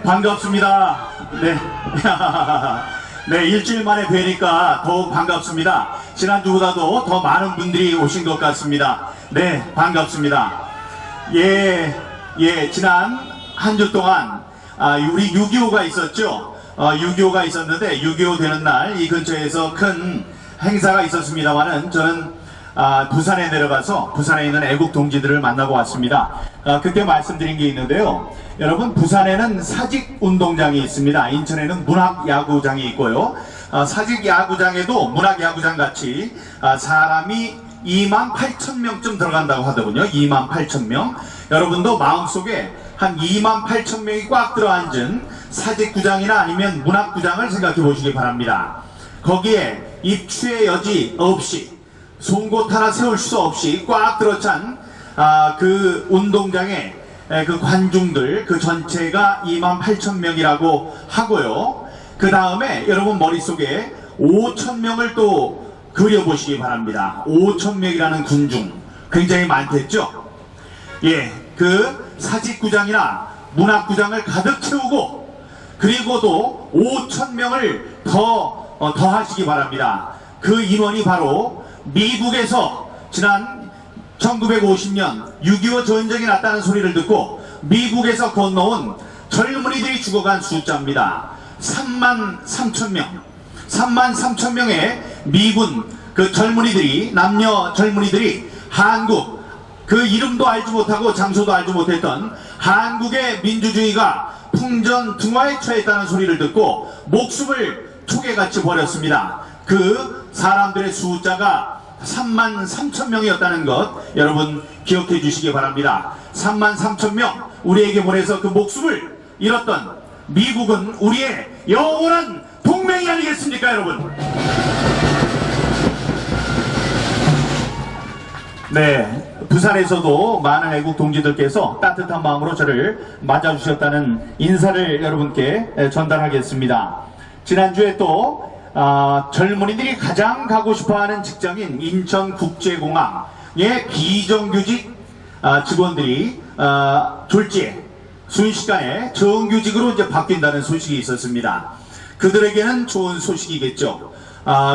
반갑습니다. 네. 네, 일주일 만에 뵈니까 더욱 반갑습니다. 지난주보다도 더 많은 분들이 오신 것 같습니다. 네, 반갑습니다. 지난 한 주 동안, 우리 6.25가 있었죠? 6.25가 있었는데, 6.25 되는 날, 이 근처에서 큰 행사가 있었습니다만은, 저는 부산에 내려가서 부산에 있는 애국 동지들을 만나고 왔습니다. 그때 말씀드린 게 있는데요. 여러분, 부산에는 사직운동장이 있습니다. 인천에는 문학야구장이 있고요. 사직야구장에도 문학야구장 같이 사람이 28,000명쯤 들어간다고 하더군요. 28,000명. 여러분도 마음속에 한 28,000명이 꽉 들어앉은 사직구장이나 아니면 문학구장을 생각해 보시기 바랍니다. 거기에 입추의 여지 없이 송곳 하나 세울 수 없이 꽉 들어찬 그 운동장에 그 관중들 그 전체가 28,000명이라고 하고요. 그 다음에 여러분 머릿속에 5,000명을 또 그려보시기 바랍니다. 5,000명이라는 군중 굉장히 많겠죠? 그 사직구장이나 문학구장을 가득 채우고 그리고도 5,000명을 더 하시기 바랍니다. 그 인원이 바로 미국에서 지난 1950년 6.25 전쟁이 났다는 소리를 듣고 미국에서 건너온 젊은이들이 죽어간 숫자입니다. 33,000명. 33,000명의 미군 그 젊은이들이, 남녀 젊은이들이 한국, 그 이름도 알지 못하고 장소도 알지 못했던 한국의 민주주의가 풍전등화에 처했다는 소리를 듣고 목숨을 초계같이 버렸습니다. 그 사람들의 숫자가 33,000명이었다는 것 여러분 기억해 주시기 바랍니다. 33,000명 우리에게 보내서 그 목숨을 잃었던 미국은 우리의 영원한 동맹이 아니겠습니까, 여러분? 네, 부산에서도 많은 애국 동지들께서 따뜻한 마음으로 저를 맞아주셨다는 인사를 여러분께 전달하겠습니다. 지난주에 또 젊은이들이 가장 가고 싶어하는 직장인 인천국제공항의 비정규직 직원들이 졸지에 순식간에 정규직으로 이제 바뀐다는 소식이 있었습니다. 그들에게는 좋은 소식이겠죠.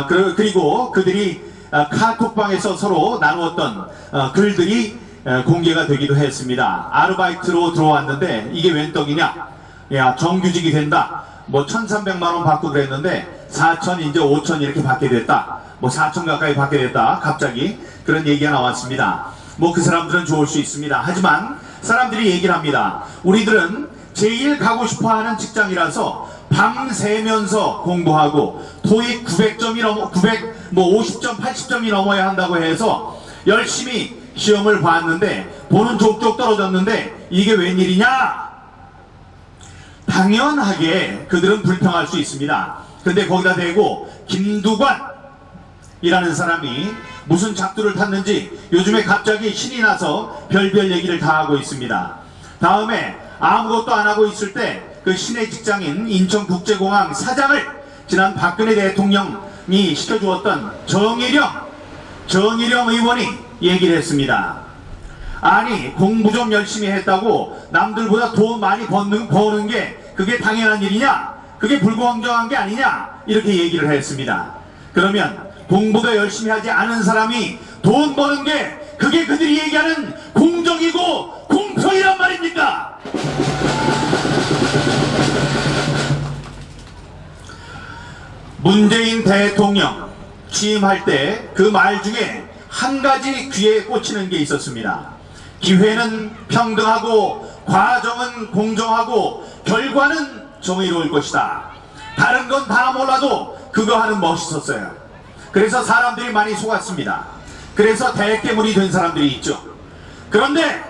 그리고 그들이 카톡방에서 서로 나누었던 글들이 공개가 되기도 했습니다. 아르바이트로 들어왔는데 이게 웬 떡이냐? 야, 정규직이 된다. 뭐 1,300만원 받고 그랬는데 4,000 이제 5,000 이렇게 받게 됐다. 뭐 4,000 가까이 받게 됐다. 갑자기 그런 얘기가 나왔습니다. 뭐 그 사람들은 좋을 수 있습니다. 하지만 사람들이 얘기를 합니다. 우리들은 제일 가고 싶어하는 직장이라서 밤새면서 공부하고 토익 900점이 넘어 50점 80점이 넘어야 한다고 해서 열심히 시험을 봤는데 보는 족족 떨어졌는데 이게 웬일이냐? 당연하게 그들은 불평할 수 있습니다. 근데 거기다 대고 김두관이라는 사람이 무슨 작두를 탔는지 요즘에 갑자기 신이 나서 별별 얘기를 다 하고 있습니다. 다음에 아무것도 안 하고 있을 때 그 신의 직장인 인천국제공항 사장을 지난 박근혜 대통령이 시켜주었던 정일영 의원이 얘기를 했습니다. 아니, 공부 좀 열심히 했다고 남들보다 돈 많이 버는 게 그게 당연한 일이냐? 그게 불공정한 게 아니냐? 이렇게 얘기를 했습니다. 그러면 공부도 열심히 하지 않은 사람이 돈 버는 게 그게 그들이 얘기하는 공정이고 공평이란 말입니까? 문재인 대통령 취임할 때 그 말 중에 한 가지 귀에 꽂히는 게 있었습니다. 기회는 평등하고 과정은 공정하고 결과는 정의로울 것이다. 다른 건 다 몰라도 그거 하는 멋있었어요. 그래서 사람들이 많이 속았습니다. 그래서 대깨물이 된 사람들이 있죠. 그런데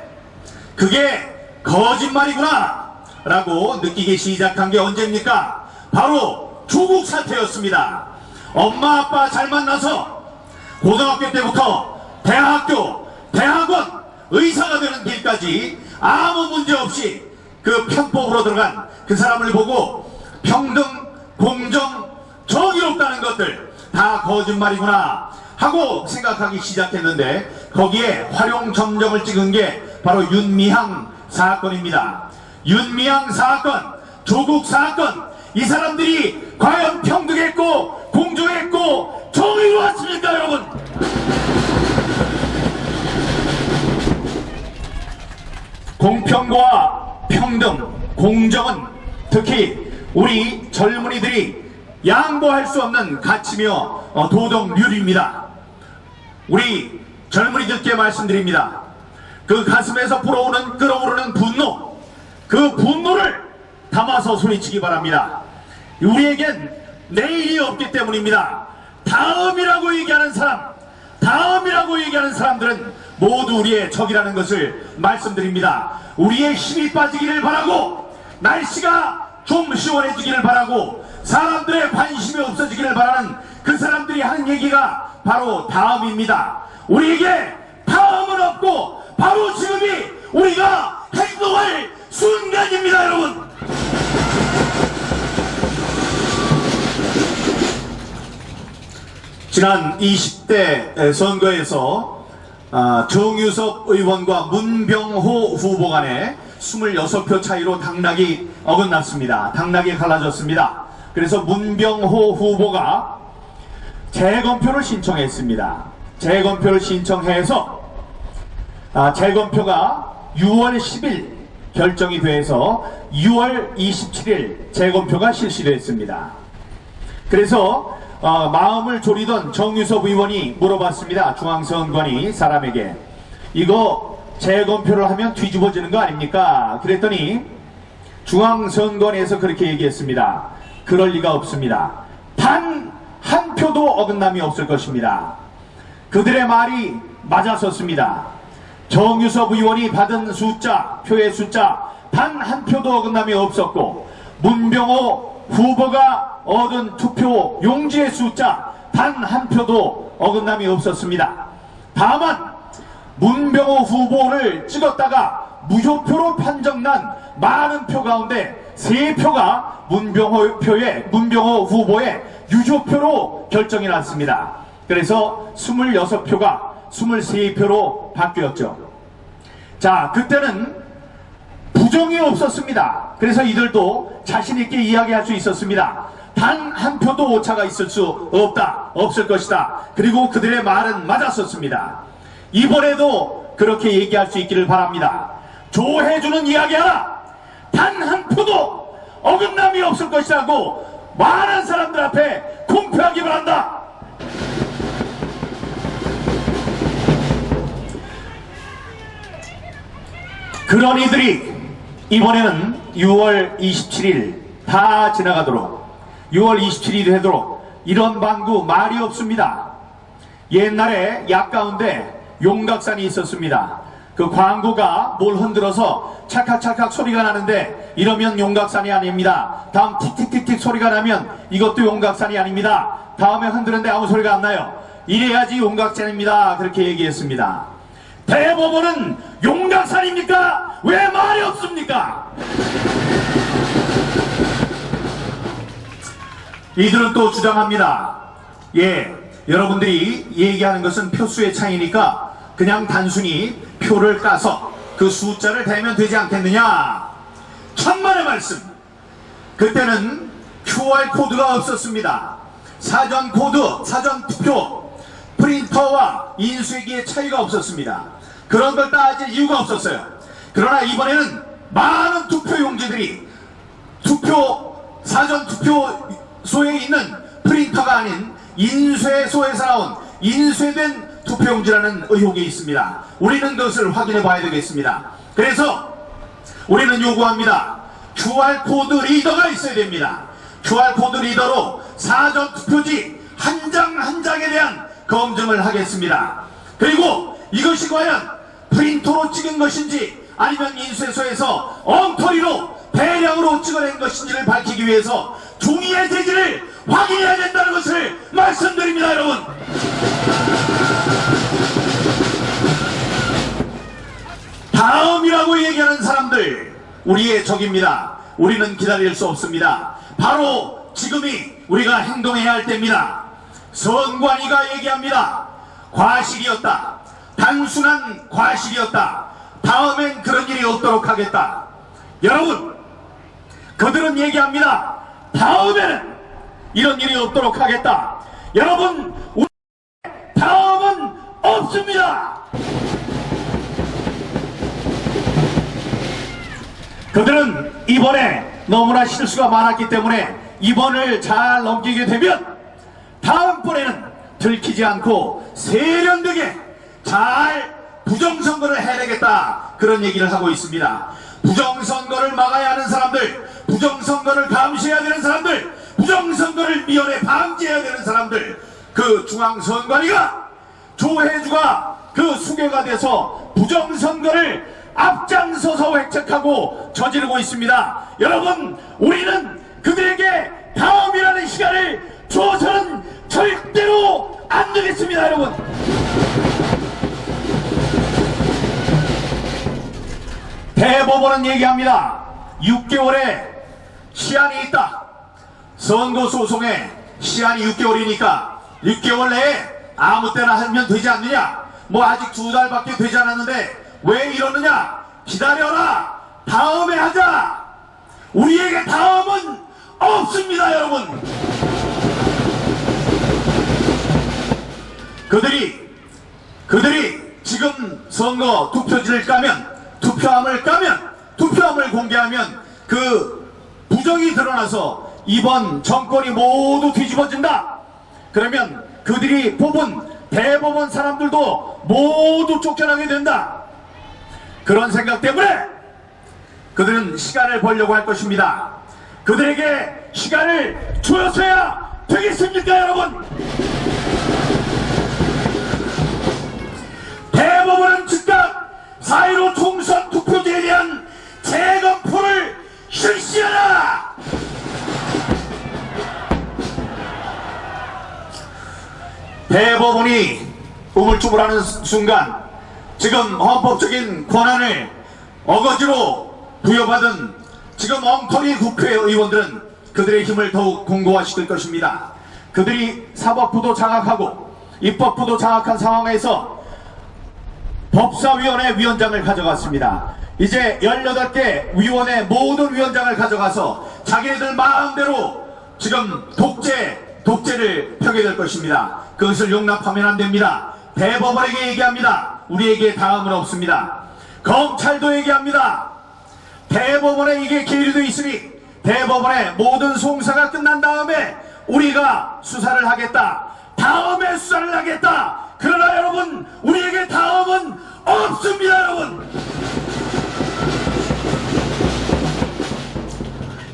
그게 거짓말이구나 라고 느끼기 시작한 게 언제입니까? 바로 조국 사태였습니다. 엄마 아빠 잘 만나서 고등학교 때부터 대학교, 대학원, 의사가 되는 길까지 아무 문제 없이 그 편법으로 들어간 그 사람을 보고 평등, 공정, 정의롭다는 것들 다 거짓말이구나 하고 생각하기 시작했는데 거기에 활용점정을 찍은 게 바로 윤미향 사건입니다. 윤미향 사건 조국 사건, 이 사람들이 과연 평등했고 공정했고 정의로웠습니까, 여러분? 공평과 평등, 공정은 특히 우리 젊은이들이 양보할 수 없는 가치며 도덕률입니다. 우리 젊은이들께 말씀드립니다. 그 가슴에서 끓어오르는 분노, 그 분노를 담아서 소리치기 바랍니다. 우리에겐 내일이 없기 때문입니다. 다음이라고 얘기하는 사람들은 모두 우리의 적이라는 것을 말씀드립니다. 우리의 힘이 빠지기를 바라고, 날씨가 좀 시원해지기를 바라고, 사람들의 관심이 없어지기를 바라는 그 사람들이 하는 얘기가 바로 다음입니다. 우리에게 다음은 없고 바로 지금이 우리가 행동할 순간입니다, 여러분. 지난 20대 선거에서 정유섭 의원과 문병호 후보 간에 26표 차이로 당락이 어긋났습니다. 당락이 갈라졌습니다. 그래서 문병호 후보가 재검표를 신청했습니다. 재검표를 신청해서 재검표가 6월 10일 결정이 돼서 6월 27일 재검표가 실시됐습니다. 그래서 마음을 졸이던 정유섭 의원이 물어봤습니다. 중앙선관위 사람에게, 이거 재검표를 하면 뒤집어지는 거 아닙니까? 그랬더니 중앙선관위에서 그렇게 얘기했습니다. 그럴 리가 없습니다. 단 한 표도 어긋남이 없을 것입니다. 그들의 말이 맞았었습니다. 정유섭 의원이 받은 표의 숫자 단 한 표도 어긋남이 없었고, 문병호 후보가 얻은 투표 용지의 숫자 단 한 표도 어긋남이 없었습니다. 다만 문병호 후보를 찍었다가 무효표로 판정난 많은 표 가운데 3표가 문병호 후보의 유효표로 결정이 났습니다. 그래서 26표가 23표로 바뀌었죠. 자, 그때는 부정이 없었습니다. 그래서 이들도 자신있게 이야기할 수 있었습니다. 단 한 표도 오차가 있을 수 없을 것이다. 그리고 그들의 말은 맞았었습니다. 이번에도 그렇게 얘기할 수 있기를 바랍니다. 조혜주는 이야기하라. 단 한 표도 어긋남이 없을 것이라고 많은 사람들 앞에 공표하기 바란다. 그런 이들이 이번에는 6월 27일 다 지나가도록, 6월 27일이 되도록 이런 방구 말이 없습니다. 옛날에 약 가운데 용각산이 있었습니다. 그 광고가 뭘 흔들어서 찰칵찰칵 소리가 나는데 이러면 용각산이 아닙니다. 다음 틱틱틱틱 소리가 나면 이것도 용각산이 아닙니다. 다음에 흔드는데 아무 소리가 안 나요. 이래야지 용각산입니다. 그렇게 얘기했습니다. 대법원은 용각산입니까? 왜 말이 없습니까? 이들은 또 주장합니다. 여러분들이 얘기하는 것은 표수의 차이니까 그냥 단순히 표를 까서 그 숫자를 대면 되지 않겠느냐. 천만의 말씀. 그때는 QR코드가 없었습니다. 사전코드, 사전투표, 프린터와 인쇄기의 차이가 없었습니다. 그런 걸 따질 이유가 없었어요. 그러나 이번에는 많은 투표용지들이 사전투표소에 있는 프린터가 아닌 인쇄소에서 나온 인쇄된 투표용지라는 의혹이 있습니다. 우리는 그것을 확인해 봐야 되겠습니다. 그래서 우리는 요구합니다. QR코드 리더가 있어야 됩니다. QR코드 리더로 사전투표지 한 장 한 장에 대한 검증을 하겠습니다. 그리고 이것이 과연 프린터로 찍은 것인지 아니면 인쇄소에서 엉터리로 대량으로 찍어낸 것인지를 밝히기 위해서 종이의 재질을 확인해야 된다는 것을 말씀드립니다, 여러분. 다음이라고 얘기하는 사람들 우리의 적입니다. 우리는 기다릴 수 없습니다. 바로 지금이 우리가 행동해야 할 때입니다. 선관위가 얘기합니다. 과실이었다. 단순한 과실이었다. 다음엔 그런 일이 없도록 하겠다. 여러분, 그들은 얘기합니다. 다음에는 이런 일이 없도록 하겠다. 여러분, 우리 다음은 없습니다. 그들은 이번에 너무나 실수가 많았기 때문에 이번을 잘 넘기게 되면 다음번에는 들키지 않고 세련되게 잘 부정선거를 해내겠다, 그런 얘기를 하고 있습니다. 부정선거를 막아야 하는 사람들, 부정선거를 감시해야 되는 사람들, 부정선거를 미연에 방지해야 되는 사람들, 그 중앙선관위가, 조혜주가 그 수괴가 돼서 부정선거를 앞장서서 획책하고 저지르고 있습니다. 여러분, 우리는 그들에게 다음이라는 시간을 줘서는 절대로 안 되겠습니다. 여러분, 대법원은 얘기합니다. 6개월의 시한이 있다. 선거소송에 시한이 6개월이니까 6개월 내에 아무 때나 하면 되지 않느냐. 뭐 아직 2달밖에 되지 않았는데 왜 이러느냐. 기다려라, 다음에 하자. 우리에게 다음은 없습니다. 여러분, 그들이 지금 선거 투표지를 까면, 투표함을 까면, 투표함을 공개하면 그 부정이 드러나서 이번 정권이 모두 뒤집어진다. 그러면 그들이 뽑은 대법원 사람들도 모두 쫓겨나게 된다. 그런 생각 때문에 그들은 시간을 벌려고 할 것입니다. 그들에게 시간을 주어서야 되겠습니까, 여러분? 대법원은 즉각 4.15 총선 투표제에 대한 재검표를 실시하라! 대법원이 우물쭈물하는 순간 지금 헌법적인 권한을 어거지로 부여받은 지금 엉터리 국회의원들은 그들의 힘을 더욱 공고화시킬 것입니다. 그들이 사법부도 장악하고 입법부도 장악한 상황에서 법사위원회 위원장을 가져갔습니다. 이제 18개 위원회 모든 위원장을 가져가서 자기네들 마음대로 지금 독재를 펴게 될 것입니다. 그것을 용납하면 안 됩니다. 대법원에게 얘기합니다. 우리에게 다음은 없습니다. 검찰도 얘기합니다. 대법원에 이게 계류되어 있으니 대법원의 모든 송사가 끝난 다음에 우리가 수사를 하겠다. 다음에 수사를 하겠다. 그러나 여러분, 우리에게 다음은 없습니다. 여러분,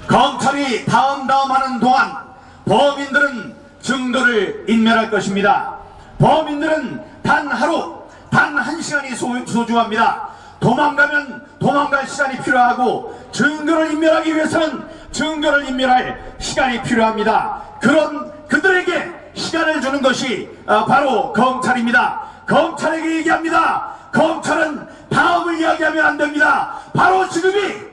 검찰이 다음 하는 동안 범인들은 증거를 인멸할 것입니다. 범인들은 단 하루, 단 1시간이 소중합니다. 도망가면 도망갈 시간이 필요하고 증거를 인멸하기 위해서는 증거를 인멸할 시간이 필요합니다. 그런 그들에게 시간을 주는 것이 바로 검찰입니다. 검찰에게 얘기합니다. 검찰은 다음을 이야기하면 안 됩니다. 바로 지금이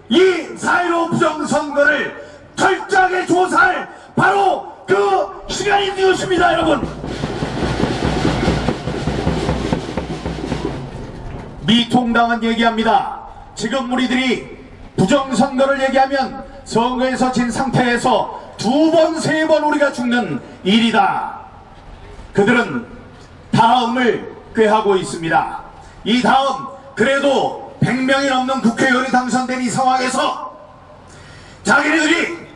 이 4.15 부정선거를 철저하게 조사할 바로 그 시간이 되었습니다. 여러분, 미통당은 얘기합니다. 지금 우리들이 부정선거를 얘기하면 선거에서 진 상태에서 2번, 3번 우리가 죽는 일이다. 그들은 다음을 꾀하고 있습니다. 이 다음, 그래도 100명이 넘는 국회의원이 당선된 이 상황에서 자기네들이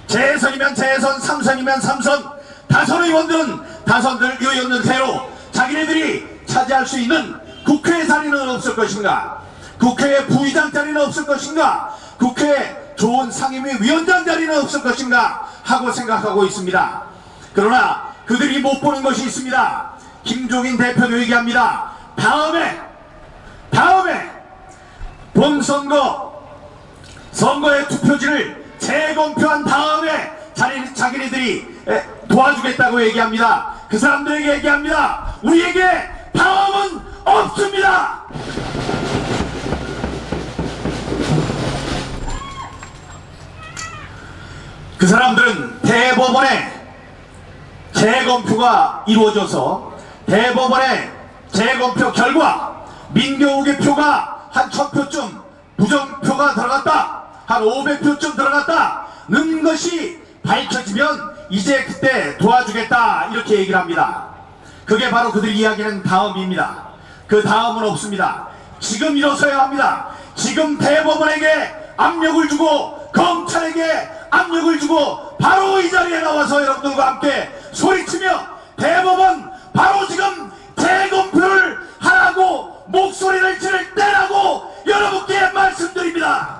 재선이면 재선, 3선이면 3선, 다선 의원들은 다선들 의원들대로 자기네들이 차지할 수 있는 국회 자리는 없을 것인가, 국회의 부의장 자리는 없을 것인가, 국회 좋은 상임위 위원장 자리는 없을 것인가 하고 생각하고 있습니다. 그러나 그들이 못 보는 것이 있습니다. 김종인 대표도 얘기합니다. 다음에 선거의 투표지를 재검표한 다음에 자기네들이 도와주겠다고 얘기합니다. 그 사람들에게 얘기합니다. 우리에게 다음은 없습니다. 그 사람들은 대법원의 재검표가 이루어져서 대법원의 재검표 결과 민교우계 표가 한 1000표쯤 부정표가 들어갔다. 한 500표쯤 들어갔다는 것이 밝혀지면 이제 그때 도와주겠다 이렇게 얘기를 합니다. 그게 바로 그들 이야기는 다음입니다. 그 다음은 없습니다. 지금 일어서야 합니다. 지금 대법원에게 압력을 주고 검찰에게 압력을 주고 바로 이 자리에 나와서 여러분들과 함께 소리치며 대법원 바로 지금 재검표를 하라고 목소리를 지를 때라고 여러분께 말씀드립니다.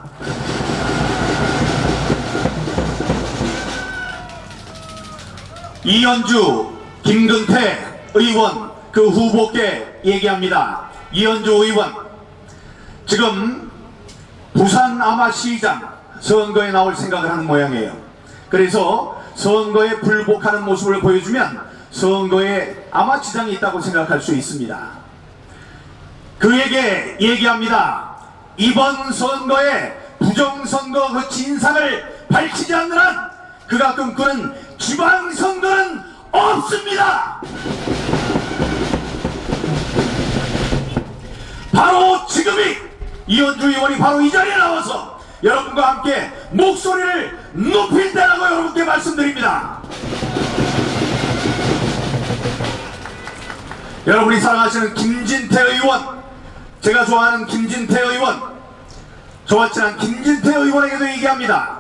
이현주, 김근태 의원 그 후보께 얘기합니다. 이현주 의원, 지금 부산 아마시장 선거에 나올 생각을 하는 모양이에요. 그래서 선거에 불복하는 모습을 보여주면 선거에 아마 지장이 있다고 생각할 수 있습니다. 그에게 얘기합니다. 이번 선거에 부정선거 그 진상을 밝히지 않는 한 그가 꿈꾸는 지방선거는 없습니다. 바로 지금이 이현주 의원이 바로 이 자리에 나와서 여러분과 함께 목소리를 높일 때라고 여러분께 말씀드립니다. 여러분이 사랑하시는 김진태 의원, 제가 좋아하는 김진태 의원, 저와 친한 김진태 의원에게도 얘기합니다.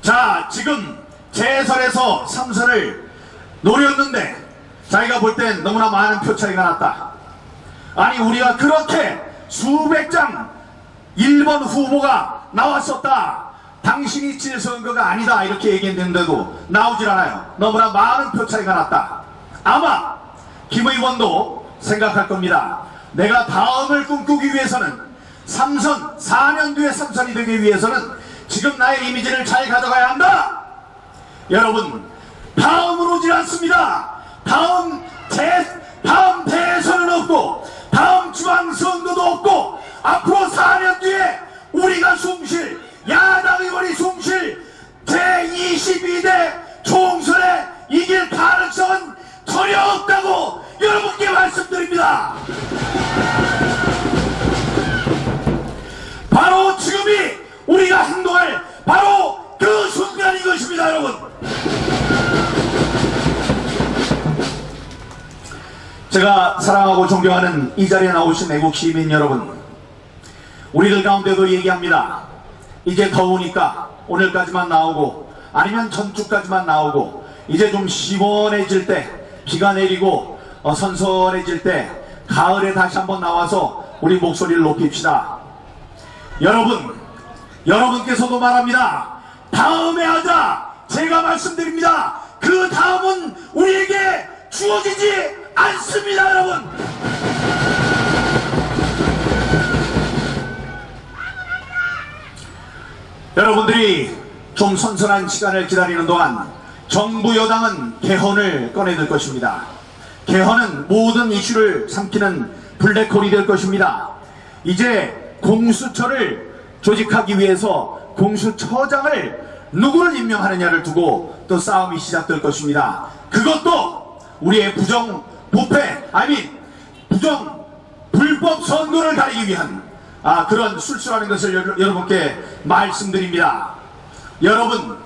자, 지금 재선에서 3선을 노렸는데 자기가 볼 땐 너무나 많은 표 차이가 났다. 아니, 우리가 그렇게 수백 장 1번 후보가 나왔었다. 당신이 질 선거가 아니다 이렇게 얘기했는데도 나오질 않아요. 너무나 많은 표 차이가 났다. 아마 김 의원도 생각할 겁니다. 내가 다음을 꿈꾸기 위해서는 3선, 4년 뒤에 3선이 되기 위해서는 지금 나의 이미지를 잘 가져가야 한다. 여러분, 다음은 오질 않습니다. 다음 대선은 없고 다음 지방선거도 없고 앞으로 4년 뒤에 우리가 숨쉴, 야당 의원이 숨쉴 제22대 총선에 이길 가능성은 전혀 없다고 여러분께 말씀드립니다. 바로 지금이 우리가 행동할 바로 그 순간인 것입니다. 여러분, 제가 사랑하고 존경하는 이 자리에 나오신 애국 시민 여러분, 우리들 가운데도 얘기합니다. 이제 더우니까 오늘까지만 나오고 아니면 전주까지만 나오고 이제 좀 시원해질 때, 비가 내리고 선선해질 때 가을에 다시 한번 나와서 우리 목소리를 높입시다. 여러분께서도 말합니다. 다음에 하자. 제가 말씀드립니다. 그 다음은 우리에게 주어지지 않습니다. 여러분, 여러분들이 좀 선선한 시간을 기다리는 동안 정부 여당은 개헌을 꺼내들 것입니다. 개헌은 모든 이슈를 삼키는 블랙홀이 될 것입니다. 이제 공수처를 조직하기 위해서 공수처장을 누구를 임명하느냐를 두고 또 싸움이 시작될 것입니다. 그것도 우리의 불법 선거를 가리기 위한 그런 술수라는 것을 여러분께 말씀드립니다. 여러분,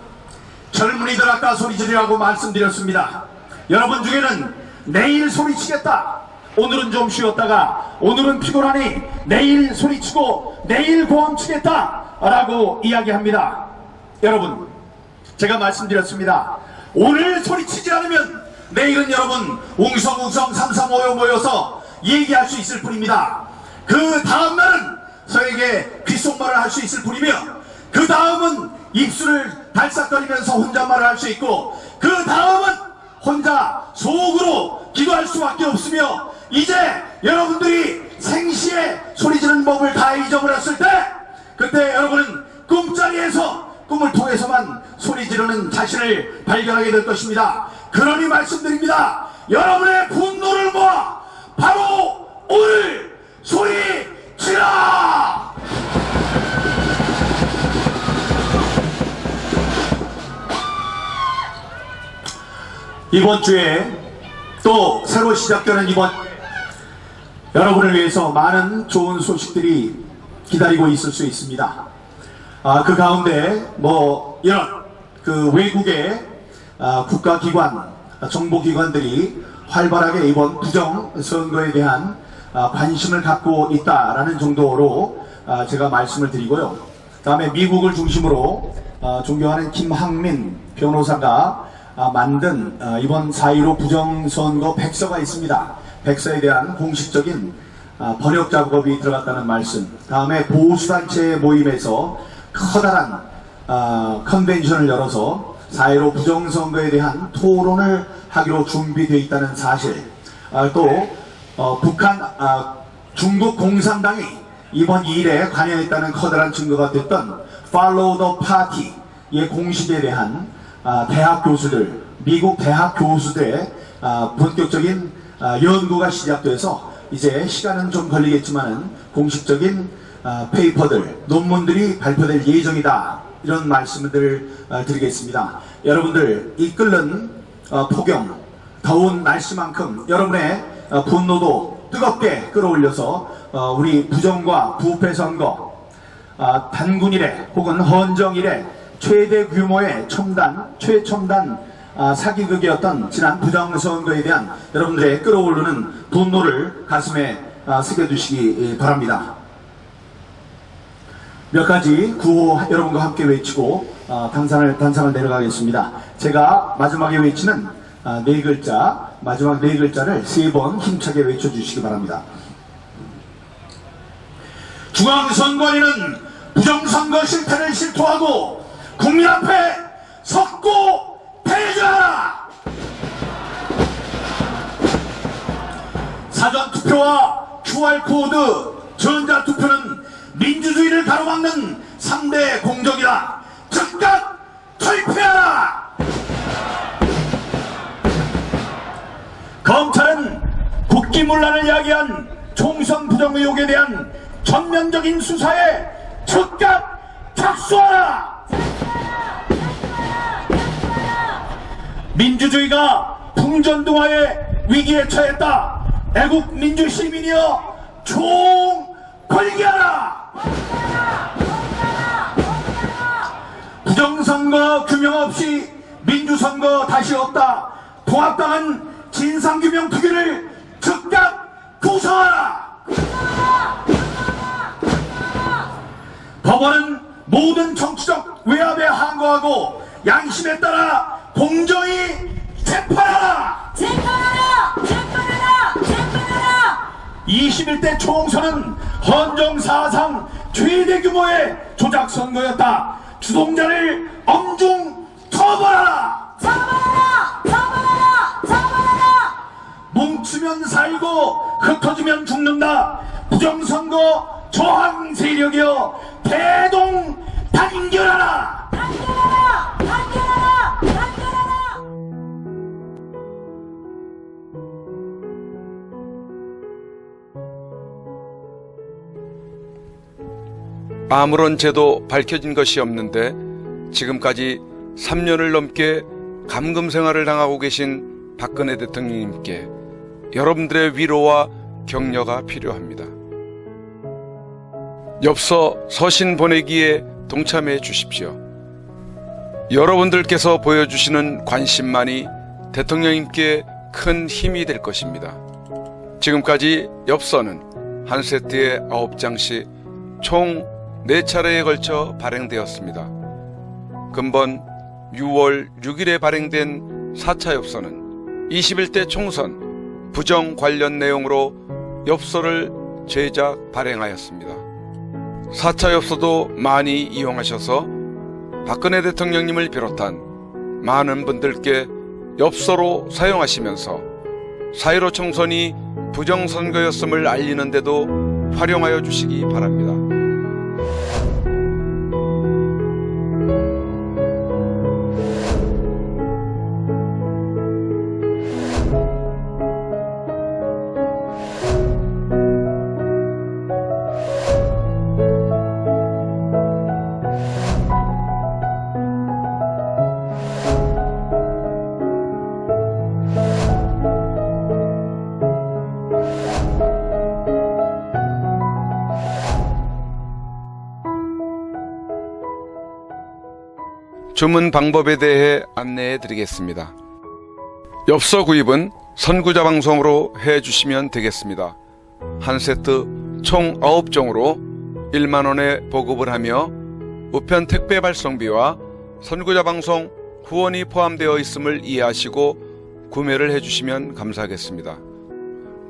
젊은이들 아까 소리지르라고 말씀드렸습니다. 여러분 중에는 내일 소리치겠다, 오늘은 좀 쉬었다가 오늘은 피곤하니 내일 소리치고 내일 고함치겠다 라고 이야기합니다. 여러분, 제가 말씀드렸습니다. 오늘 소리치지 않으면 내일은 여러분 웅성웅성 3355 모여서 얘기할 수 있을 뿐입니다. 그 다음날은 저에게 귓속말을 할 수 있을 뿐이며 그 다음은 입술을 달싹거리면서 혼잣말을 할 수 있고 그 다음은 혼자 속으로 기도할 수밖에 없으며 이제 여러분들이 생시에 소리지르는 법을 다 잊어버렸을 때 그때 여러분은 꿈자리에서 꿈을 통해서만 소리지르는 자신을 발견하게 될 것입니다. 그러니 말씀드립니다. 여러분의 분노를 모아 바로 오늘 소리지라! 이번 주에 또 새로 시작되는 이번 여러분을 위해서 많은 좋은 소식들이 기다리고 있을 수 있습니다. 그 가운데 뭐 이런 그 외국의 국가기관, 정보기관들이 활발하게 이번 부정선거에 대한 관심을 갖고 있다라는 정도로 제가 말씀을 드리고요. 다음에 미국을 중심으로 존경하는 김학민 변호사가 만든 이번 4.15 부정선거 백서가 있습니다. 백서에 대한 공식적인 번역 작업이 들어갔다는 말씀. 다음에 보수단체 모임에서 커다란 컨벤션을 열어서 4.15 부정선거에 대한 토론을 하기로 준비되어 있다는 사실. 또 중국 공산당이 이번 일에 관여했다는 커다란 증거가 됐던 Follow the Party의 공식에 대한 대학 교수들, 미국 대학 교수들의 본격적인 연구가 시작돼서 이제 시간은 좀 걸리겠지만은 공식적인 페이퍼들, 논문들이 발표될 예정이다. 이런 말씀을 드리겠습니다. 여러분들 이끌는 폭염, 더운 날씨만큼 여러분의 분노도 뜨겁게 끌어올려서 우리 부정과 부패 선거, 단군 이래 혹은 헌정 이래 최대 규모의 최첨단 사기극이었던 지난 부정선거에 대한 여러분들의 끌어오르는 분노를 가슴에 새겨두시기 바랍니다. 몇 가지 구호 여러분과 함께 외치고 단상을 내려가겠습니다. 제가 마지막에 외치는 네 글자, 마지막 네 글자를 3번 힘차게 외쳐주시기 바랍니다. 중앙선관위는 부정선거 실태를 실토하고 국민 앞에 섰고 패배하라. 사전투표와 QR코드 전자투표는 민주주의를 가로막는 3대 공적이다. 즉각 철폐하라. 검찰은 국기문란을 야기한 총선 부정 의혹에 대한 전면적인 수사에 즉각 착수하라. 민주주의가 풍전등화의 위기에 처했다. 애국 민주 시민이여 총궐기하라. 부정선거 규명 없이 민주선거 다시 없다. 통합당은 진상규명 특위를 즉각 구성하라. 법원은 모든 정치적 외압에 항거하고 양심에 따라 공정히 재판하라. 21대 총선은 헌정 사상 최대 규모의 조작 선거였다. 주동자를 엄중 처벌하라. 뭉치면 살고 흩어지면 죽는다. 부정선거 저항 세력이여 대동 단결하라. 아무런 죄도 밝혀진 것이 없는데 지금까지 3년을 넘게 감금 생활을 당하고 계신 박근혜 대통령님께 여러분들의 위로와 격려가 필요합니다. 엽서 서신 보내기에 동참해 주십시오. 여러분들께서 보여주시는 관심만이 대통령님께 큰 힘이 될 것입니다. 지금까지 엽서는 한 세트에 9장씩 총 4차례에 걸쳐 발행되었습니다. 금번 6월 6일에 발행된 4차 엽서는 21대 총선 부정 관련 내용으로 엽서를 제작 발행하였습니다. 4차 엽서도 많이 이용하셔서 박근혜 대통령님을 비롯한 많은 분들께 엽서로 사용하시면서 4.15 총선이 부정선거였음을 알리는 데도 활용하여 주시기 바랍니다. 주문 방법에 대해 안내해 드리겠습니다. 엽서 구입은 선구자 방송으로 해 주시면 되겠습니다. 한 세트 총 9종으로 1만원에 보급을 하며 우편 택배 발송비와 선구자 방송 후원이 포함되어 있음을 이해하시고 구매를 해주시면 감사하겠습니다.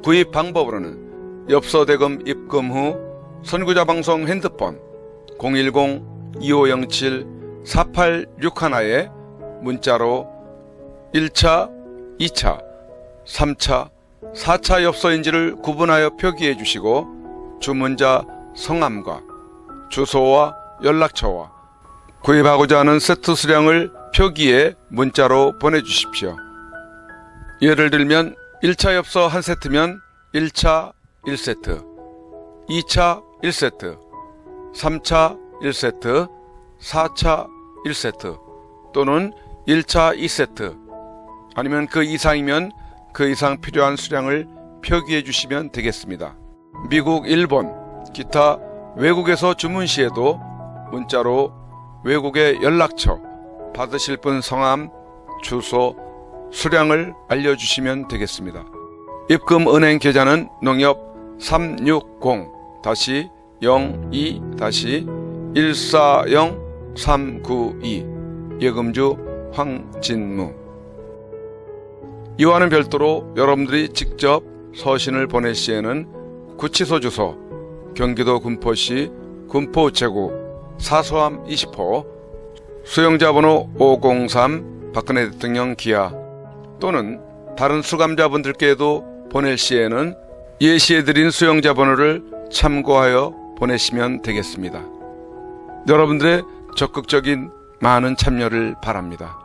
구입 방법으로는 엽서 대금 입금 후 선구자 방송 핸드폰 010-2507-4861에 문자로 1차, 2차, 3차, 4차 엽서인지를 구분하여 표기해 주시고 주문자 성함과 주소와 연락처와 구입하고자 하는 세트 수량을 표기해 문자로 보내주십시오. 예를 들면 1차 엽서 1세트면 1차 1세트, 2차 1세트, 3차 1세트, 4차 1세트 또는 1차 2세트 아니면 그 이상이면 그 이상 필요한 수량을 표기해 주시면 되겠습니다. 미국, 일본, 기타 외국에서 주문 시에도 문자로 외국의 연락처, 받으실 분 성함, 주소, 수량을 알려주시면 되겠습니다. 입금 은행 계좌는 농협 360-02-140-392 예금주 황진무. 이와는 별도로 여러분들이 직접 서신을 보낼 시에는 구치소 주소 경기도 군포시 군포우체국 사소함 20호 수용자 번호 503 박근혜 대통령 기하 또는 다른 수감자분들께도 보낼 시에는 예시해드린 수용자 번호를 참고하여 보내시면 되겠습니다. 여러분들의 적극적인 많은 참여를 바랍니다.